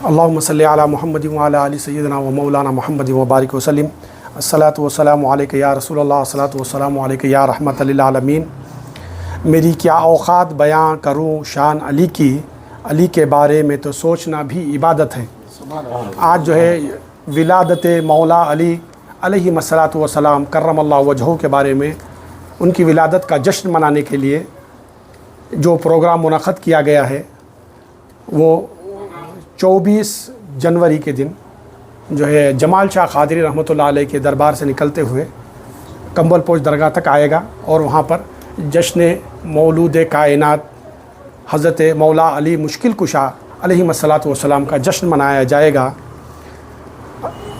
اللہم صلی علی محمد وعلی آل سیدنا و مولانا محمد وبارک وسلم۔ الصلاۃ والسلام علیک یا رسول اللہ، الصلاۃ والسلام علیک یا رحمت للعالمین۔ میری کیا اوقات بیان کروں شان علی کی، علی کے بارے میں تو سوچنا بھی عبادت ہے۔ آج جو ہے ولادت مولا علی علیہ الصلاۃ والسلام کرم اللہ وجہہ کے بارے میں، ان کی ولادت کا جشن منانے کے لیے جو پروگرام منعقد کیا گیا ہے، وہ 24 جنوری کے دن جو ہے جمال شاہ قادری رحمۃ اللہ علیہ کے دربار سے نکلتے ہوئے کمبل پوش درگاہ تک آئے گا، اور وہاں پر جشن مولود کائنات حضرت مولا علی مشکل کشا علیہ الصلاۃ والسلام کا جشن منایا جائے گا۔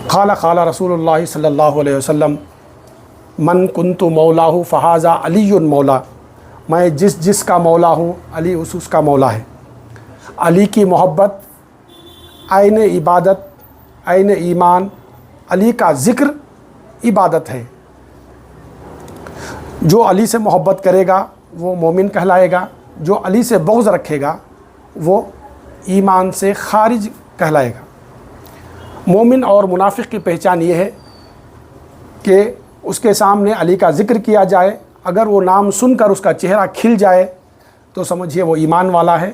قال رسول اللہ صلی اللہ علیہ وسلم من کنت مولاہ فہذا علی مولا، میں جس کا مولا ہوں علی اس کا مولا ہے۔ علی کی محبت عین عبادت، عین ایمان، علی کا ذکر عبادت ہے۔ جو علی سے محبت کرے گا وہ مومن کہلائے گا، جو علی سے بغض رکھے گا وہ ایمان سے خارج کہلائے گا۔ مومن اور منافق کی پہچان یہ ہے کہ اس کے سامنے علی کا ذکر کیا جائے، اگر وہ نام سن کر اس کا چہرہ کھل جائے تو سمجھیے وہ ایمان والا ہے۔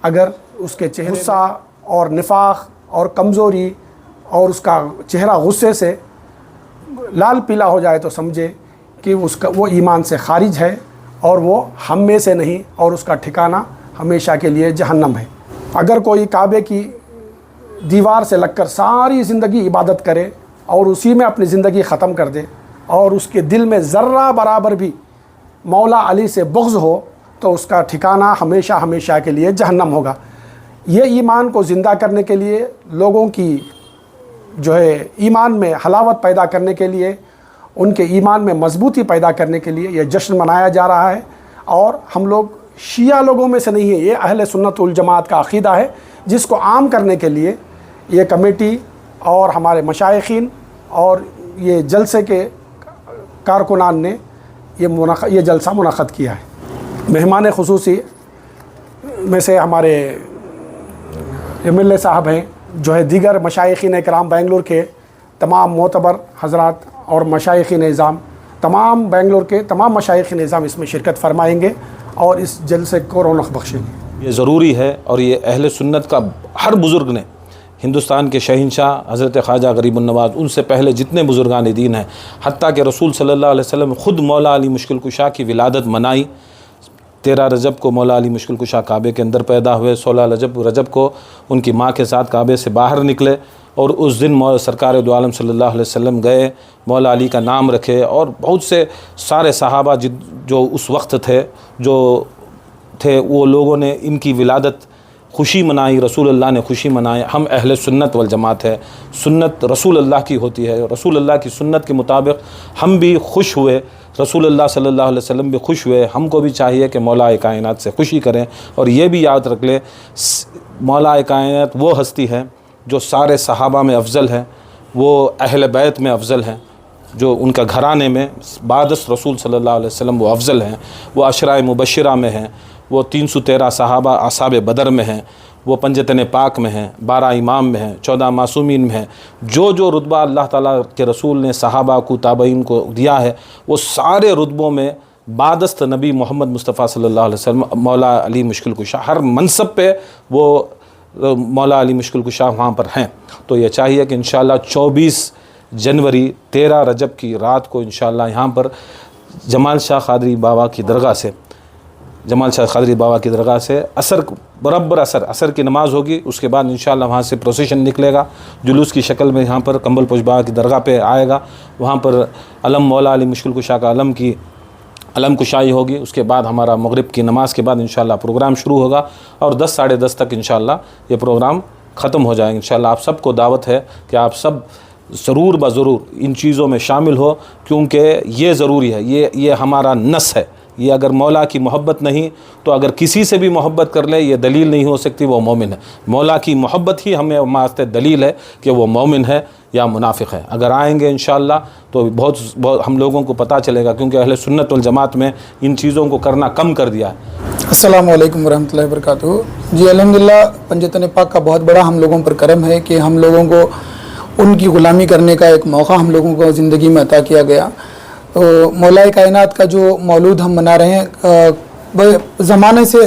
اگر اس کے چہرے غصہ اور نفاق اور کمزوری اور اس کا چہرہ غصے سے لال پیلا ہو جائے تو سمجھے کہ وہ ایمان سے خارج ہے، اور وہ ہم میں سے نہیں، اور اس کا ٹھکانہ ہمیشہ کے لیے جہنم ہے۔ اگر کوئی کعبے کی دیوار سے لگ کر ساری زندگی عبادت کرے اور اسی میں اپنی زندگی ختم کر دے، اور اس کے دل میں ذرہ برابر بھی مولا علی سے بغض ہو، تو اس کا ٹھکانہ ہمیشہ ہمیشہ کے لیے جہنم ہوگا۔ یہ ایمان کو زندہ کرنے کے لیے، لوگوں کی جو ہے ایمان میں حلاوت پیدا کرنے کے لیے، ان کے ایمان میں مضبوطی پیدا کرنے کے لیے یہ جشن منایا جا رہا ہے۔ اور ہم لوگ شیعہ لوگوں میں سے نہیں ہیں، یہ اہل سنت والجماعت کا عقیدہ ہے، جس کو عام کرنے کے لیے یہ کمیٹی اور ہمارے مشائخین اور یہ جلسے کے کارکنان نے یہ جلسہ منعقد کیا ہے۔ مہمان خصوصی میں سے ہمارے MLA صاحب ہیں، جو ہے دیگر مشائخین اکرام بنگلور کے تمام معتبر حضرات اور مشائخین نظام، تمام بنگلور کے تمام مشائخین نظام اس میں شرکت فرمائیں گے اور اس جلسے کو رونق بخشیں گے۔ یہ ضروری ہے، اور یہ اہل سنت کا ہر بزرگ نے، ہندوستان کے شہنشاہ حضرت خواجہ غریب النواز، ان سے پہلے جتنے بزرگان دین ہیں، حتیٰ کہ رسول صلی اللہ علیہ وسلم خود مولا علی مشکل کشا کی ولادت منائی۔ 13 رجب کو مولا علی مشکل کشا کعبے کے اندر پیدا ہوئے، 16 رجب کو ان کی ماں کے ساتھ کعبے سے باہر نکلے، اور اس دن سرکار دو عالم صلی اللہ علیہ وسلم گئے، مولا علی کا نام رکھے، اور بہت سے سارے صحابہ جو اس وقت تھے وہ لوگوں نے ان کی ولادت خوشی منائی، رسول اللہ نے خوشی منائی۔ ہم اہل سنت والجماعت ہے، سنت رسول اللہ کی ہوتی ہے، رسول اللہ کی سنت کے مطابق ہم بھی خوش ہوئے، رسول اللہ صلی اللہ علیہ وسلم بھی خوش ہوئے۔ ہم کو بھی چاہیے کہ مولا کائنات سے خوشی کریں، اور یہ بھی یاد رکھ لیں مولا کائنات وہ ہستی ہے جو سارے صحابہ میں افضل ہے، وہ اہل بیت میں افضل ہیں، جو ان کا گھرانے میں بعد از رسول صلی اللہ علیہ وسلم وہ افضل ہیں، وہ عشرۂ مبشرہ میں ہیں، وہ 313 صحابہ اصحاب بدر میں ہیں، وہ پنجتن پاک میں ہیں، 12 امام میں ہیں، 14 معصومین میں ہیں۔ جو رتبہ اللہ تعالیٰ کے رسول نے صحابہ کو تابعین کو دیا ہے، وہ سارے رتبوں میں بعدست نبی محمد مصطفیٰ صلی اللہ علیہ وسلم مولا علی مشکل کشا، ہر منصب پہ وہ مولا علی مشکل کشا وہاں پر ہیں۔ تو یہ چاہیے کہ انشاءاللہ 24 جنوری 13 رجب کی رات کو انشاءاللہ یہاں پر جمال شاہ قادری بابا کی درگاہ سے برابر عصر کی نماز ہوگی، اس کے بعد انشاءاللہ وہاں سے پروسیشن نکلے گا، جلوس کی شکل میں یہاں پر کمبل پوش بابا کی درگاہ پہ آئے گا، وہاں پر علم مولا علی مشکل کشا کا علم کشائی ہوگی۔ اس کے بعد ہمارا مغرب کی نماز کے بعد انشاءاللہ پروگرام شروع ہوگا، اور 10 ساڑھے 10 تک انشاءاللہ یہ پروگرام ختم ہو جائے گا۔ انشاءاللہ آپ سب کو دعوت ہے کہ آپ سب ضرور بضرور ان چیزوں میں شامل ہو، کیونکہ یہ ضروری ہے، یہ ہمارا نس ہے، یہ اگر مولا کی محبت نہیں تو اگر کسی سے بھی محبت کر لے یہ دلیل نہیں ہو سکتی وہ مومن ہے. مولا کی محبت ہی ہمیں واسطے دلیل ہے کہ وہ مومن ہے یا منافق ہے. اگر آئیں گے انشاءاللہ تو بہت ہم لوگوں کو پتہ چلے گا، کیونکہ اہل سنت والجماعت میں ان چیزوں کو کرنا کم کر دیا ہے. السلام علیکم ورحمۃ اللہ وبرکاتہ. جی الحمدللہ پنجتن پاک کا بہت بڑا ہم لوگوں پر کرم ہے کہ ہم لوگوں کو ان کی غلامی کرنے کا ایک موقع ہم لوگوں کو زندگی میں عطا کیا گیا. تو مولا کائنات کا جو مولود ہم منا رہے ہیں،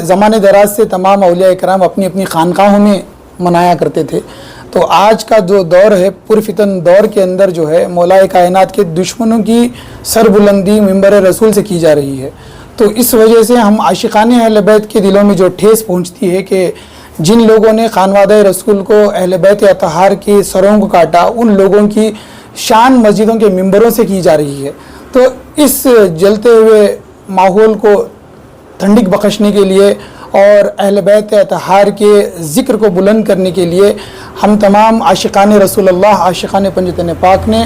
زمانے دراز سے تمام اولیاء کرام اپنی اپنی خانقاہوں میں منایا کرتے تھے. تو آج کا جو دور ہے پرفتن دور کے اندر جو ہے مولا کائنات کے دشمنوں کی سربلندی منبر رسول سے کی جا رہی ہے. تو اس وجہ سے ہم عاشقان اہل بیت کے دلوں میں جو ٹھیس پہنچتی ہے کہ جن لوگوں نے خانوادہ رسول کو اہل بیت اطہار کی سروں کو کاٹا، ان لوگوں کی شان مسجدوں کے منبروں سے کی جا رہی ہے. تو اس جلتے ہوئے ماحول کو ٹھنڈک بخشنے کے لیے اور اہل بیت اطہار کے ذکر کو بلند کرنے کے لیے ہم تمام عاشقان رسول اللہ، عاشقان پنجتن پاک نے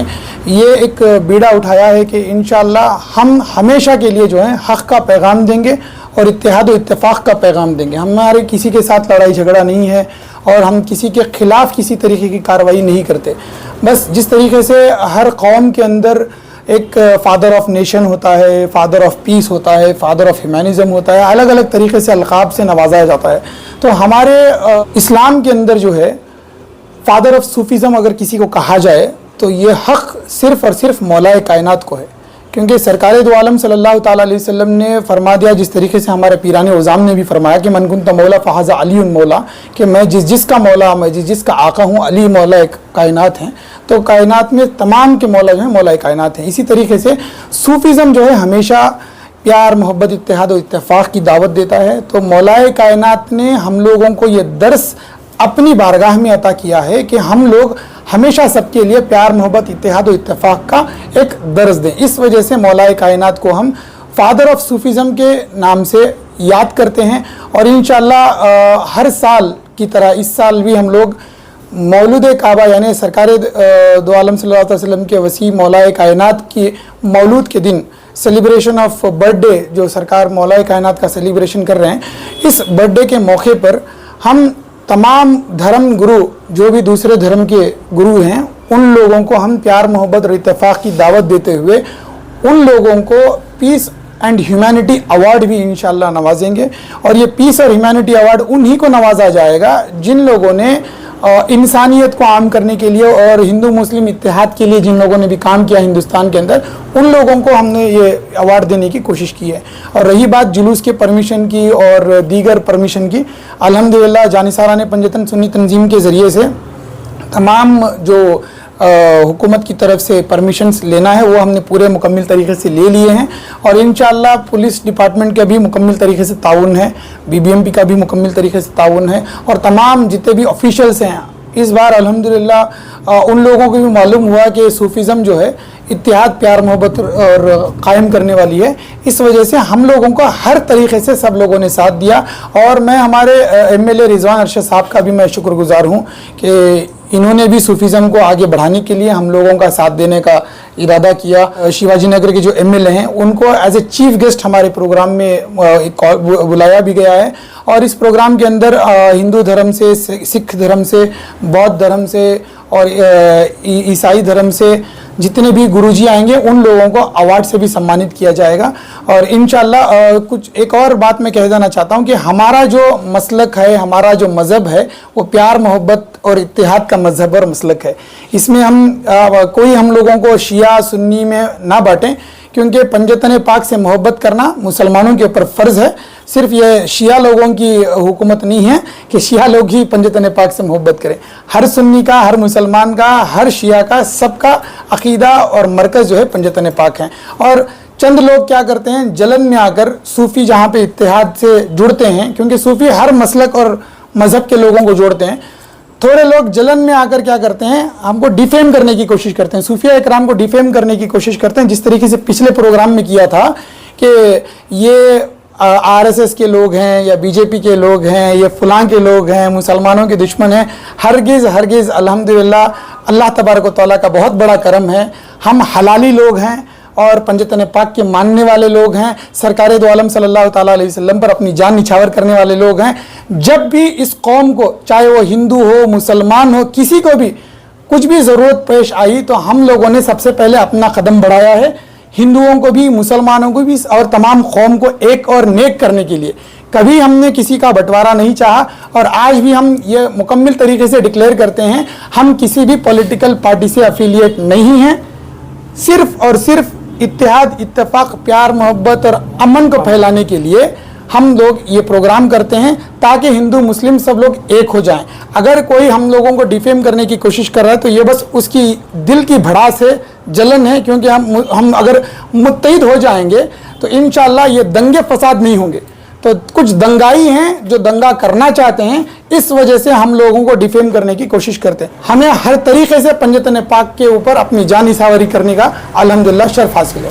یہ ایک بیڑا اٹھایا ہے کہ انشاءاللہ ہم ہمیشہ کے لیے جو ہے حق کا پیغام دیں گے اور اتحاد و اتفاق کا پیغام دیں گے. ہمارے کسی کے ساتھ لڑائی جھگڑا نہیں ہے اور ہم کسی کے خلاف کسی طریقے کی کارروائی نہیں کرتے. بس جس طریقے سے ہر قوم کے اندر ایک فادر آف نیشن ہوتا ہے، فادر آف پیس ہوتا ہے، فادر آف ہیومینزم ہوتا ہے، الگ الگ طریقے سے القاب سے نوازایا جاتا ہے. تو ہمارے اسلام کے اندر جو ہے فادر آف صوفیزم اگر کسی کو کہا جائے تو یہ حق صرف اور صرف مولا کائنات کو ہے. کیونکہ سرکار دو عالم صلی اللہ تعالیٰ علیہ وسلم نے فرما دیا، جس طریقے سے ہمارے پیران عظام نے بھی فرمایا کہ من کنت مولا فہذا علی مولا، کہ میں جس کا مولا، میں جس کا آقا ہوں، علی مولا کائنات ہیں. تو کائنات میں تمام کے مولا جو ہیں مولا کائنات ہیں. اسی طریقے سے صوفیزم جو ہے ہمیشہ پیار، محبت، اتحاد و اتفاق کی دعوت دیتا ہے. تو مولا کائنات نے ہم لوگوں کو یہ درس اپنی بارگاہ میں عطا کیا ہے کہ ہم لوگ ہمیشہ سب کے لیے پیار، محبت، اتحاد و اتفاق کا ایک درس دیں. اس وجہ سے مولا کائنات کو ہم فادر آف صوفیزم کے نام سے یاد کرتے ہیں. اور انشاءاللہ ہر سال کی طرح اس سال بھی ہم لوگ مولود کعبہ یعنی سرکار دو عالم صلی اللہ علیہ وسلم کے وسیع مولا کائنات کی مولود کے دن سیلیبریشن آف برتھ ڈے جو سرکار مولا کائنات کا سیلیبریشن کر رہے ہیں. اس برتھ ڈے کے موقع پر ہم تمام دھرم گرو جو بھی دوسرے دھرم کے گرو ہیں ان لوگوں کو ہم پیار، محبت اور اتفاق کی دعوت دیتے ہوئے ان لوگوں کو پیس اینڈ ہیومینٹی ایوارڈ بھی انشاءاللہ نوازیں گے. اور یہ پیس اور ہیومینٹی ایوارڈ انہی کو نوازا جائے گا جن لوگوں نے انسانیت کو عام کرنے کے لیے اور ہندو مسلم اتحاد کے لیے جن لوگوں نے بھی کام کیا ہندوستان کے اندر، ان لوگوں کو ہم نے یہ ایوارڈ دینے کی کوشش کی ہے. اور رہی بات جلوس کے پرمیشن کی اور دیگر پرمیشن کی، الحمدللہ جانثاران پنجتن سنی تنظیم کے ذریعے سے تمام جو حکومت کی طرف سے پرمیشنز لینا ہے وہ ہم نے پورے مکمل طریقے سے لے لیے ہیں. اور انشاءاللہ پولیس ڈپارٹمنٹ کا بھی مکمل طریقے سے تعاون ہے، BBMP کا بھی مکمل طریقے سے تعاون ہے، اور تمام جتنے بھی آفیشلز ہیں. اس بار الحمدللہ ان لوگوں کو بھی معلوم ہوا کہ صوفیزم جو ہے اتحاد، پیار، محبت اور قائم کرنے والی ہے. اس وجہ سے ہم لوگوں کو ہر طریقے سے سب لوگوں نے ساتھ دیا. اور میں ہمارے MLA رضوان ارشد صاحب کا بھی میں شکر گزار ہوں کہ انہوں نے بھی صوفیزم کو آگے بڑھانے کے لیے ہم لوگوں کا ساتھ دینے کا ارادہ کیا. شیواجی نگر کے جو MLA ہیں ان کو ایز اے چیف گیسٹ ہمارے پروگرام میں بلایا بھی گیا ہے. اور اس پروگرام کے اندر ہندو دھرم سے، سکھ دھرم سے، بودھ دھرم سے اور عیسائی دھرم سے جتنے بھی گروجی آئیں گے ان لوگوں کو ایوارڈ سے بھی سمانت کیا جائے گا. اور انشاءاللہ کچھ ایک اور بات میں کہہ دینا چاہتا ہوں کہ ہمارا جو مسلک ہے، ہمارا جو مذہب ہے وہ پیار، محبت اور اتحاد کا مذہب اور مسلک ہے. اس میں کوئی ہم لوگوں کو شیعہ سنی میں نہ بانٹیں، کیونکہ پنجتن پاک سے محبت کرنا مسلمانوں کے اوپر فرض ہے. صرف یہ شیعہ لوگوں کی حکومت نہیں ہے کہ شیعہ لوگ ہی پنجتن پاک سے محبت کریں. ہر سنی کا، ہر مسلمان کا، ہر شیعہ کا، سب کا عقیدہ اور مرکز جو ہے پنجتن پاک ہیں. اور چند لوگ کیا کرتے ہیں جلن میں آ کر صوفی جہاں پہ اتحاد سے جڑتے ہیں، کیونکہ صوفی ہر مسلک اور مذہب کے لوگوں کو جوڑتے ہیں، تھوڑے لوگ جلن میں آ کر کیا کرتے ہیں ہم کو ڈیفیم کرنے کی کوشش کرتے ہیں، صوفیہ اکرام کو ڈیفیم کرنے کی کوشش کرتے ہیں. جس طریقے سے پچھلے پروگرام میں کیا تھا کہ یہ RSS کے لوگ ہیں یا BJP کے لوگ ہیں، یہ فلاں کے لوگ ہیں، مسلمانوں کے دشمن ہیں. ہرگز الحمدللہ اللہ تبارک و تعالیٰ کا بہت بڑا کرم ہے، ہم حلالی لوگ ہیں اور پنجتن پاک کے ماننے والے لوگ ہیں، سرکار دو عالم صلی اللہ تعالیٰ علیہ وسلم پر اپنی جان نچھاور کرنے والے لوگ ہیں. جب بھی اس قوم کو، چاہے وہ ہندو ہو، مسلمان ہو، کسی کو بھی کچھ بھی ضرورت پیش آئی تو ہم لوگوں نے سب سے پہلے اپنا قدم بڑھایا ہے، ہندوؤں کو بھی، مسلمانوں کو بھی اور تمام قوم کو ایک اور نیک کرنے کے لیے. کبھی ہم نے کسی کا بٹوارا نہیں چاہا، اور آج بھی ہم یہ مکمل طریقے سے ڈکلیئر کرتے ہیں ہم کسی بھی پولیٹیکل پارٹی سے افیلیٹ نہیں ہیں. صرف اور صرف اتحاد، اتفاق، پیار، محبت اور امن کو پھیلانے کے لیے ہم لوگ یہ پروگرام کرتے ہیں تاکہ ہندو مسلم سب لوگ ایک ہو جائیں. اگر کوئی ہم لوگوں کو ڈیفیم کرنے کی کوشش کر رہا ہے تو یہ بس اس کی دل کی بھڑاس ہے، جلن ہے، کیونکہ ہم اگر متحد ہو جائیں گے تو انشاءاللہ یہ دنگے فساد نہیں ہوں گے. تو کچھ دنگائی ہیں جو دنگا کرنا چاہتے ہیں، اس وجہ سے ہم لوگوں کو ڈیفیم کرنے کی کوشش کرتے ہیں. ہمیں ہر طریقے سے پنجتن پاک کے اوپر اپنی جان نثاوری کرنے کا الحمدللہ شرف حاصل ہے.